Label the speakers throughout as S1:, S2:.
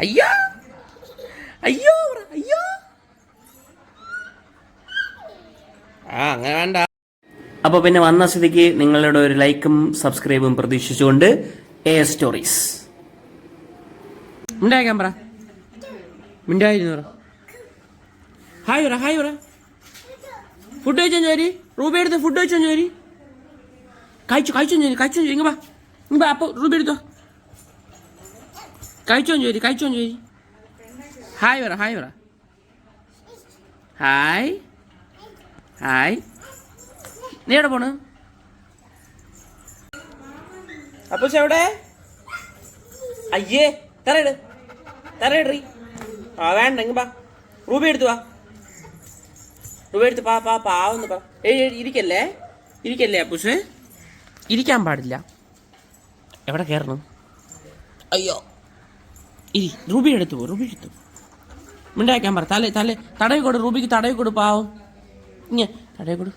S1: അയ്യോ അയ്യോ അയ്യോ. അങ്ങനെ വേണ്ട. അപ്പോൾ പിന്നെ വന്ന സ്ഥിതിക്ക് നിങ്ങളുടെ ഒരു ലൈക്കും സബ്സ്ക്രൈബും പ്രതീക്ഷിച്ചുകൊണ്ട് എ സ്റ്റോറീസ്. മിണ്ടായിക്കാൻ പറ, മിണ്ടായിരുന്നു പറ. ഹായ് പറ, ഹായ് പറ. ഫുഡ് കഴിച്ചോ ചോരി? റൂബി എടുത്ത് ഫുഡ് കഴിച്ചോ ചോരി? കഴിച്ചോ ചോരി? ഇങ്ങ വാ അപ്പോൾ റൂബി എടുത്തോ. കഴിച്ചോ ചോരി? ഹായ് പറ, ഹായ് പറ. Hi hi. നീ എവിടെ പോണ്? അപ്പൂസ് എവിടെ? അയ്യേ തറയിടറി. വേണ്ട ഇങ്ങ പാ. റൂബി എടുത്തു വാ. റൂബി എടുത്ത് പാവന്ന് പറ. ഇരിക്കല്ലേ അപ്പൂസ്, ഇരിക്കാൻ പാടില്ല. എവിടെ കയറണം? അയ്യോ റൂബി എടുത്തു മിണ്ടാക്കാൻ പറ. തടവി കൊടു റൂബിക്ക്, തടവി കൊടു പാവം. ഇങ്ങ തടവി കൊടു.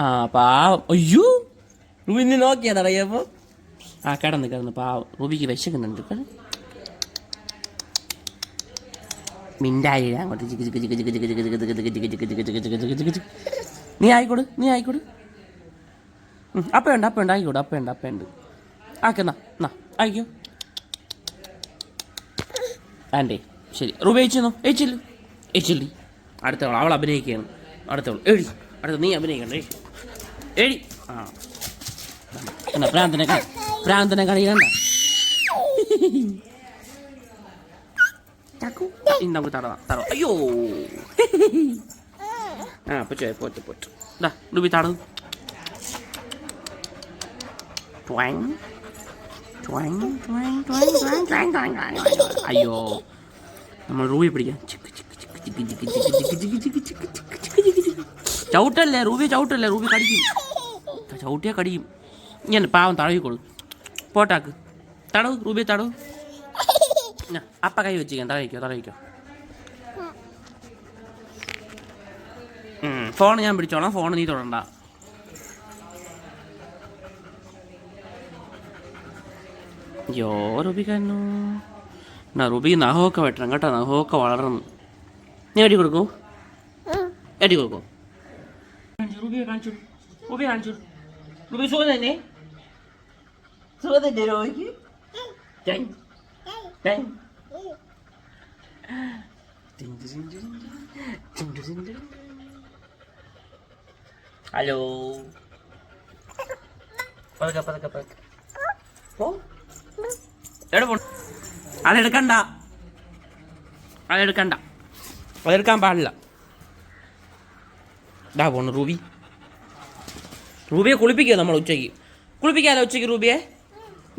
S1: ആ പാവം. അയ്യോ റൂബി നീ നോക്കിയാ തടയപ്പോ? ആ കിടന്ന് പാവം. റൂബിക്ക് വിശക്കുന്നുണ്ട്. മിണ്ടായി അങ്ങോട്ട്. നീ ആയിക്കോട്. അപ്പയുണ്ട് ആയിക്കോട്. ആക്കെന്നാ ആയിക്കോ. ആൻഡേ ശരി. റൂബി ഏച്ചില്ലേ അടുത്തവൾ. അവൾ അഭിനയിക്കുകയാണ്. അടുത്തവൾ അടുത്ത നീ അഭിനയിക്കണ്ടേ? ആ എന്നാ പ്രാന്തനെ കളിക്കണ്ട. നമുക്ക് തടവ. അയ്യോ ആ പോറ്റ്. റൂബി തടവ്. അയ്യോ നമ്മൾ റൂബി പിടിക്കാം. ചവിട്ടല്ലേ റൂബി കടിക്കും. ചവിട്ടിയാ കടിക്കും. ഞാൻ പാവം തടവിക്കോളൂ. പോട്ടാക്ക് തടവ്. റൂബി തടവ്. അപ്പ കൈ വെച്ചിരിക്കാം. തടവിക്കോ. ഫോൺ ഞാൻ പിടിച്ചോളാം. ഫോൺ നീ തൊടണ്ട. അയ്യോ റൂബി കന്നു. റൂബിക്ക് നഖമൊക്കെ വെട്ടണം കേട്ടോ. നഖമൊക്കെ വളരണം. നീ എടി കൊടുക്കോ? റൂബിയെ കാണിച്ചു. റൂബി സുഖം തന്നെ റോബിക്ക്? ഹലോ പതുക്കെ എവിടെ പോണു? അതെടുക്കണ്ട. അതെടുക്കാൻ പാടില്ല. ഇതാ പോണു റൂബിയെ കുളിപ്പിക്കോ? നമ്മൾ കുളിപ്പിക്കാലോ ഉച്ചയ്ക്ക് റൂബിയെ?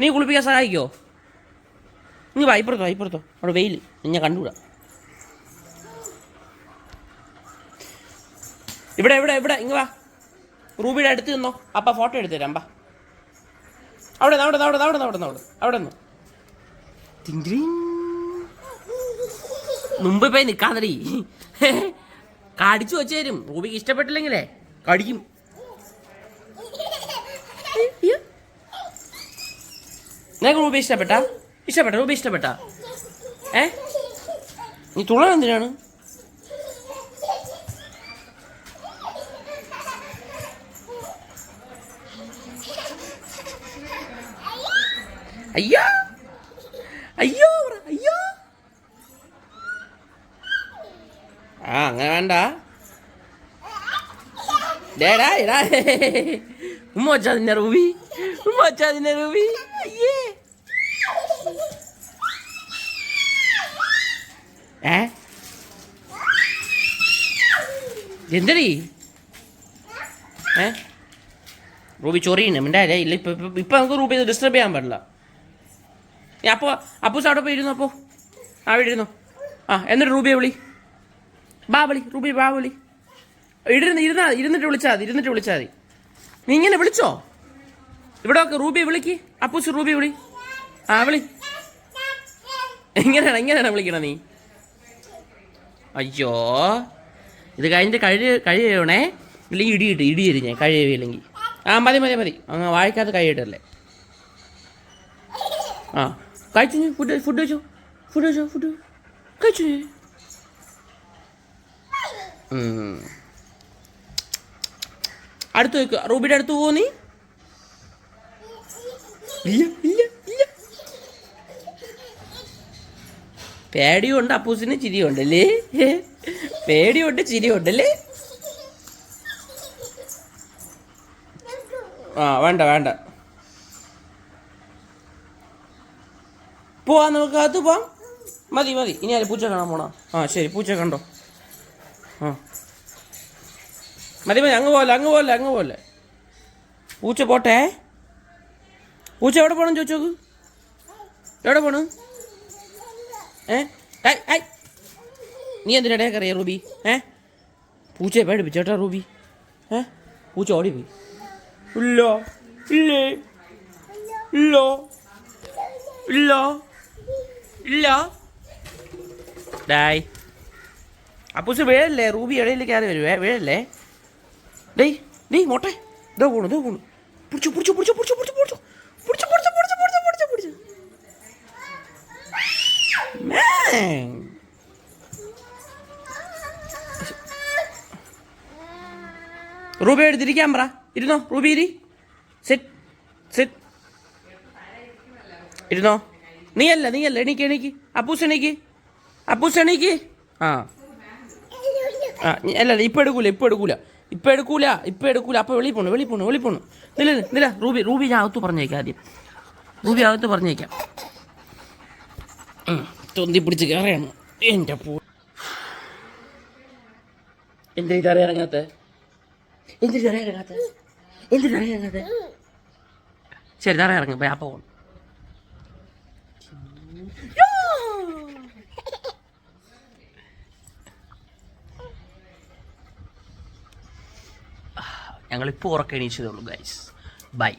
S1: നീ കുളിപ്പിക്കാൻ സഹായിക്കോ? നീ ഇപ്പുറത്തോ. അവിടെ വെയിൽ ഞാൻ കണ്ടുകൂടാ. ഇവിടെ ഇങ്ങ് വാ. റൂബിയുടെ അടുത്ത് നിന്നോ. അപ്പ ഫോട്ടോ എടുത്തു തരാം. അവിടെ നിന്ന് മുമ്പ് പോയി നിൽക്കാതടി. കടിച്ചു വെച്ച് തരും. റൂബിക്ക് ഇഷ്ടപ്പെട്ടില്ലെങ്കിലേ കടിക്കും. നിനക്ക് റൂബി ഇഷ്ടപ്പെട്ട? നീ തുള്ളൻ എന്തിനാണ്? അയ്യോ അങ്ങനെ വേണ്ട. ഉമ്മ വച്ചാ നിന്നെ റൂബി. അയ്യേ എന്തടി? റൂബി ചൊറിയുന്നു. മിണ്ടായില്ലേ? ഇല്ല ഇപ്പൊ നമുക്ക് റൂബി ഡിസ്റ്റർബ് ചെയ്യാൻ പാടില്ല. അപ്പോൾ അപ്പൂസ് അവിടെ പോയി ഇരുന്നു. അപ്പോൾ അവിടെ ഇരുന്നു. എന്നിട്ട് റൂബിയെ വിളി. റൂബി വിളി. ഇരുന്നിട്ട് വിളിച്ചാൽ മതി. നീ ഇങ്ങനെ വിളിച്ചോ? ഇവിടെ ഒക്കെ റൂബിയെ വിളിക്ക്. അപ്പൂസ് റൂബി വിളി. വിളി. എങ്ങനെയാണ് വിളിക്കണ നീ? അയ്യോ ഇത് കഴിഞ്ഞിട്ട് കഴിയണേ. ഇല്ലെങ്കിൽ ഇടി തരും ഞാൻ കഴിയില്ലെങ്കിൽ. മതി അങ്ങ് വായിക്കാത്ത കഴിയിട്ടല്ലേ. ആ കഴിച്ചു ഫുഡ് കഴിച്ചോ കഴിച്ചു. അടുത്ത് വെക്കുക. റൂബിയുടെ അടുത്ത് പോവോ നീ? ഇല്ല. പേടിയുണ്ട് അപ്പൂസിന്, ചിരിയുണ്ടല്ലേ? പേടിയുണ്ട് ചിരിയുണ്ടല്ലേ? ആ വേണ്ട പോവാ, നമുക്ക് അകത്ത് പോവാം. മതി ഇനി ആര് പൂച്ച കാണാൻ പോണോ? ആ ശരി, പൂച്ച കണ്ടോ? ആ മതി അങ്ങ് പോലെ പൂച്ച പോട്ടെ. പൂച്ച എവിടെ പോകണം ചോദിച്ചോക്ക്. എവിടെ പോണു? നീ എന്തിനാ കറിയാ റൂബി? പൂച്ചയെ പേടിപ്പിച്ചേട്ടാ റൂബി. പൂച്ച ഓടിപ്പോയി. ഇല്ല ഡായ്. അപ്പൂസ് വീഴല്ലേ? റൂബി ഇടയിലേക്ക് കയറി വരുവേ, വീഴല്ലേ? ഡേയ് മോട്ടെ, ഇതോ പോണു. പിടിച്ചു. റൂബി എടുത്തിരിക്കാൻ പറ. ഇരുന്നോ റൂബി, സിറ്റ് ഇരുന്നോ. നീയല്ല എണീക്ക്. അപ്പൂസ് എണീക്ക്. ആ അല്ല ഇപ്പം എടുക്കൂല. അപ്പം വെളിയിൽ പോണു. നില റൂബി ഞാൻ അകത്ത് പറഞ്ഞേക്കാം. ആദ്യം റൂബി അകത്ത് പറഞ്ഞേക്കാം. തൊന്തി പിടിച്ച് കയറിയാണ് എൻ്റെ പൂ. എന്തിനു തറ ഇറങ്ങാത്ത? ശരി തറ ഇറങ്ങി പോയി. അപ്പം പോകണം. ഞങ്ങളിപ്പോൾ ഉറക്കം എണീച്ചതേ ഉള്ളൂ ഗൈസ്. ബൈ.